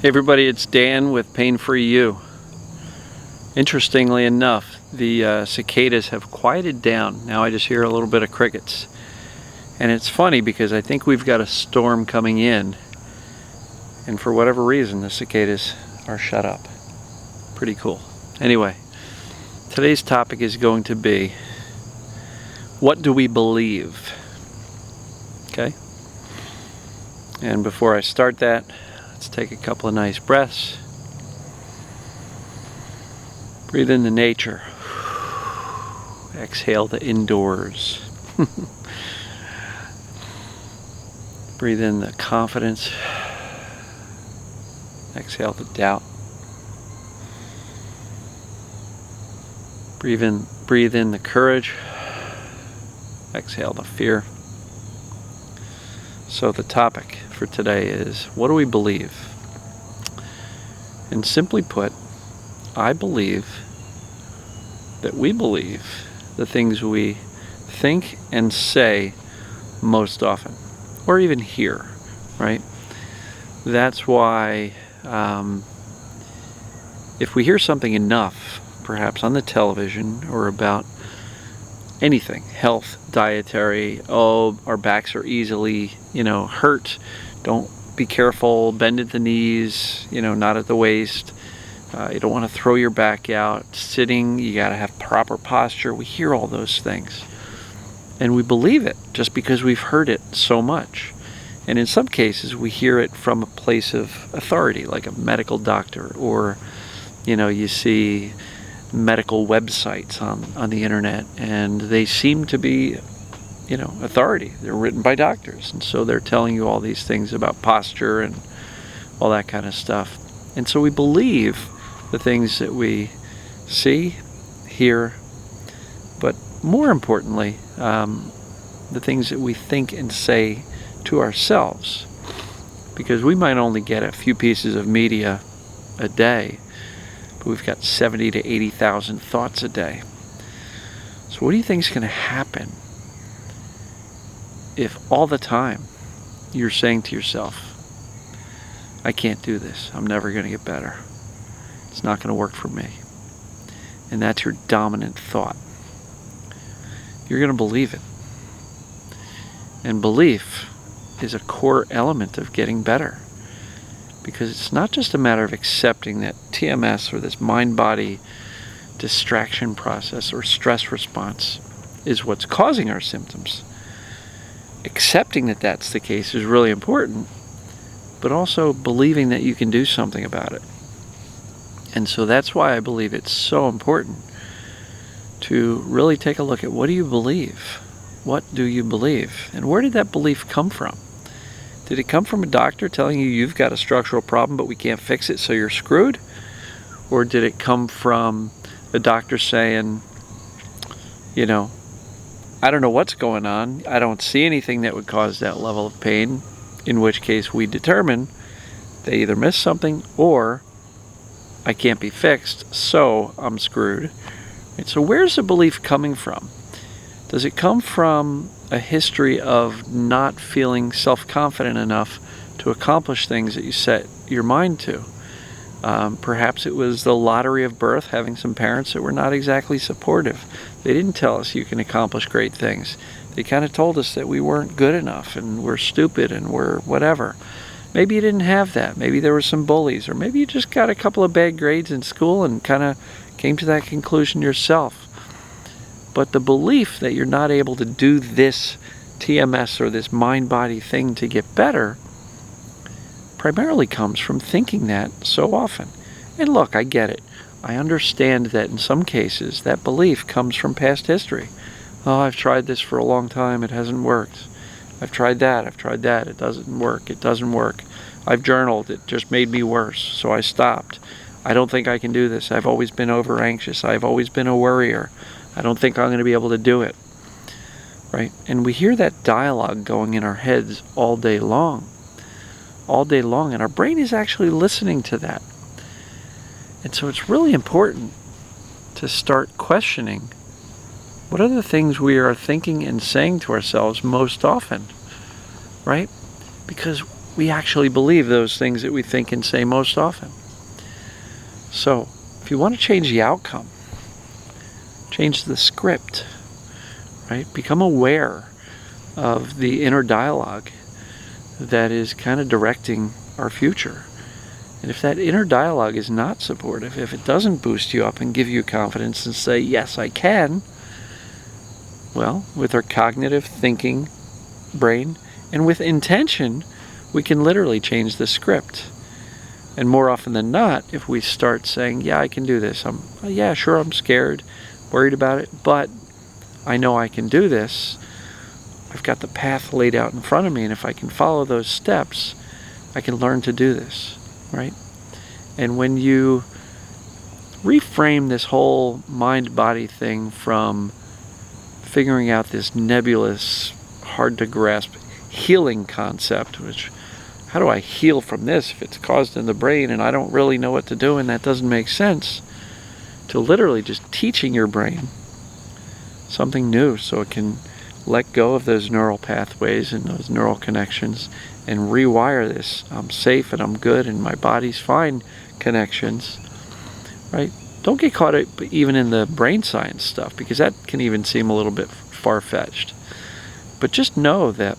Hey everybody, it's Dan with Pain Free You. Interestingly enough, the cicadas have quieted down. Now I just hear a little bit of crickets. And it's funny because I think we've got a storm coming in, and for whatever reason the cicadas are shut up. Pretty cool. Anyway, today's topic is going to be, what do we believe? Okay? And before I start that, let's take a couple of nice breaths. Breathe into nature. Exhale the indoors. Breathe in the confidence. Exhale the doubt. Breathe in the courage. Exhale the fear. So the topic for today is, what do we believe? And simply put, I believe that we believe the things we think and say most often, or even hear, right? That's why if we hear something enough, perhaps on the television or about anything, health, dietary, oh, our backs are easily, hurt, don't be careful, bend at the knees, not at the waist, you don't want to throw your back out, sitting, you got to have proper posture. We hear all those things and we believe it just because we've heard it so much. And in some cases we hear it from a place of authority, like a medical doctor, or you see medical websites on the internet, and they seem to be authority. They're written by doctors, and so they're telling you all these things about posture and all that kind of stuff. And so we believe the things that we see, hear, but more importantly, the things that we think and say to ourselves, because we might only get a few pieces of media a day, but we've got 70 to 80,000 thoughts a day. So what do you think is going to happen if all the time you're saying to yourself, I can't do this, I'm never going to get better, it's not going to work for me? And that's your dominant thought. You're going to believe it. And belief is a core element of getting better, because it's not just a matter of accepting that TMS, or this mind-body distraction process or stress response, is what's causing our symptoms. Accepting that that's the case is really important, but also believing that you can do something about it. And so that's why I believe it's so important to really take a look at, what do you believe? What do you believe? And where did that belief come from? Did it come from a doctor telling you you've got a structural problem but we can't fix it, so you're screwed? Or did it come from a doctor saying, I don't know what's going on, I don't see anything that would cause that level of pain, in which case we determine they either missed something or I can't be fixed, so I'm screwed. And so where's the belief coming from? Does it come from a history of not feeling self-confident enough to accomplish things that you set your mind to? Perhaps it was the lottery of birth, having some parents that were not exactly supportive. They didn't tell us you can accomplish great things. They kind of told us that we weren't good enough and we're stupid and we're whatever. Maybe you didn't have that. Maybe there were some bullies, or maybe you just got a couple of bad grades in school and kind of came to that conclusion yourself. But the belief that you're not able to do this TMS or this mind-body thing to get better primarily comes from thinking that so often. And look, I get it. I understand that in some cases that belief comes from past history. Oh, I've tried this for a long time, it hasn't worked. I've tried that, it doesn't work. I've journaled, it just made me worse, so I stopped. I don't think I can do this. I've always been over anxious. I've always been a worrier. I don't think I'm going to be able to do it. Right? And we hear that dialogue going in our heads all day long. And our brain is actually listening to that. And so it's really important to start questioning, what are the things we are thinking and saying to ourselves most often, right? Because we actually believe those things that we think and say most often. So, if you want to change the outcome, change the script, right? Become aware of the inner dialogue that is kind of directing our future. And if that inner dialogue is not supportive, if it doesn't boost you up and give you confidence and say, yes, I can, well, with our cognitive thinking brain and with intention, we can literally change the script. And more often than not, if we start saying, yeah, I can do this. Yeah, sure, I'm scared, worried about it, but I know I can do this. I've got the path laid out in front of me, and if I can follow those steps, I can learn to do this, right? And when you reframe this whole mind-body thing from figuring out this nebulous, hard-to-grasp healing concept, which, how do I heal from this if it's caused in the brain and I don't really know what to do and that doesn't make sense, to literally just teaching your brain something new so it can let go of those neural pathways and those neural connections and rewire this I'm safe and I'm good and my body's fine connections, right? Don't get caught up even in the brain science stuff, because that can even seem a little bit far-fetched. But just know that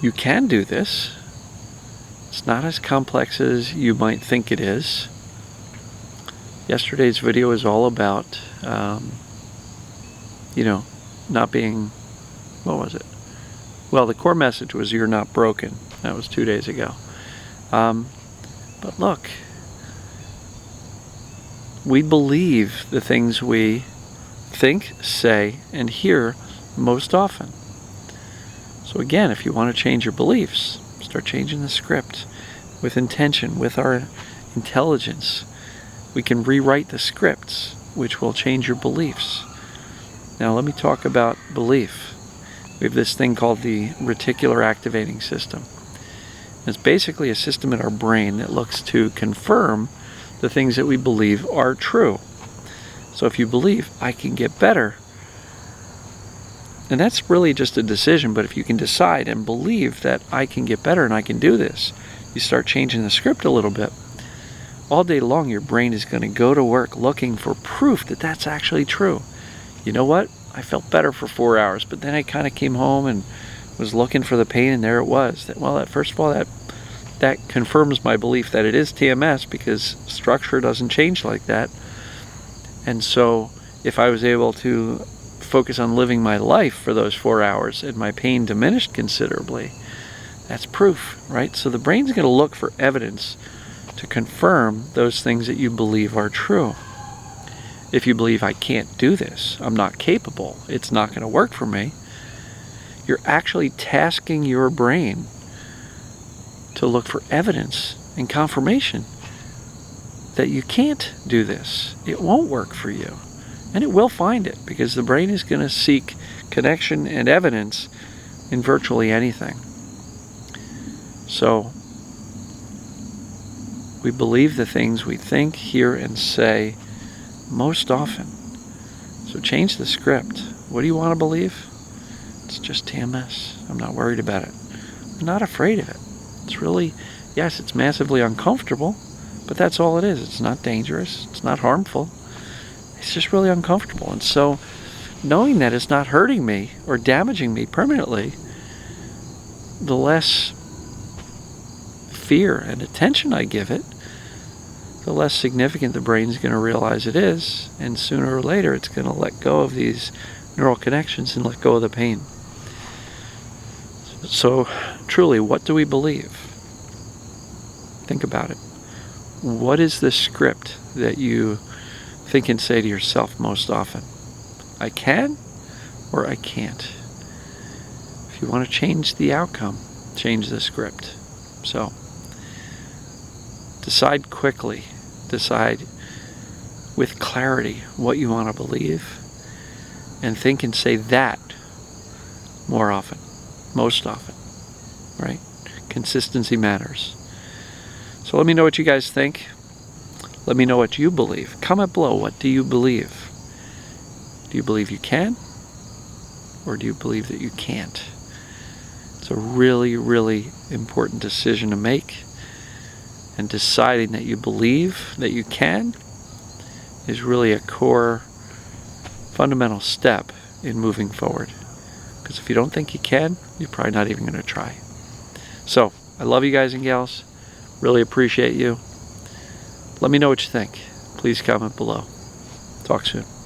you can do this. It's not as complex as you might think it is. Yesterday's video is all about, not being, what was it? Well, the core message was you're not broken. That was 2 days ago. But look, we believe the things we think, say, and hear most often. So again, if you want to change your beliefs, start changing the script with intention, with our intelligence. We can rewrite the scripts, which will change your beliefs. Now let me talk about belief. We have this thing called the reticular activating system. It's basically a system in our brain that looks to confirm the things that we believe are true. So if you believe, I can get better, and that's really just a decision, but if you can decide and believe that I can get better and I can do this, you start changing the script a little bit. All day long, your brain is going to go to work looking for proof that that's actually true. You know what? I felt better for 4 hours, but then I kind of came home and was looking for the pain, and there it was. First of all, that confirms my belief that it is TMS, because structure doesn't change like that. And so if I was able to focus on living my life for those 4 hours and my pain diminished considerably, that's proof, right? So the brain's going to look for evidence to confirm those things that you believe are true. If you believe I can't do this, I'm not capable, it's not going to work for me, you're actually tasking your brain to look for evidence and confirmation that you can't do this. It won't work for you. And it will find it, because the brain is going to seek connection and evidence in virtually anything. So, we believe the things we think, hear, and say most often. So change the script. What do you want to believe? It's just TMS. I'm not worried about it. I'm not afraid of it. It's really, yes, it's massively uncomfortable, but that's all it is. It's not dangerous. It's not harmful. It's just really uncomfortable. And so knowing that it's not hurting me or damaging me permanently, the less fear and attention I give it, the less significant the brain's going to realize it is, and sooner or later it's going to let go of these neural connections and let go of the pain. So truly, what do we believe? Think about it. What is the script that you think and say to yourself most often? I can or I can't. If you want to change the outcome, change the script. So decide quickly, decide with clarity what you want to believe, and think and say that more often, most often, right? Consistency matters. So let me know what you guys think. Let me know what you believe. Comment below, what do you believe? Do you believe you can? Or do you believe that you can't? It's a really, really important decision to make. And deciding that you believe that you can is really a core, fundamental step in moving forward. Because if you don't think you can, you're probably not even going to try. So, I love you guys and gals. Really appreciate you. Let me know what you think. Please comment below. Talk soon.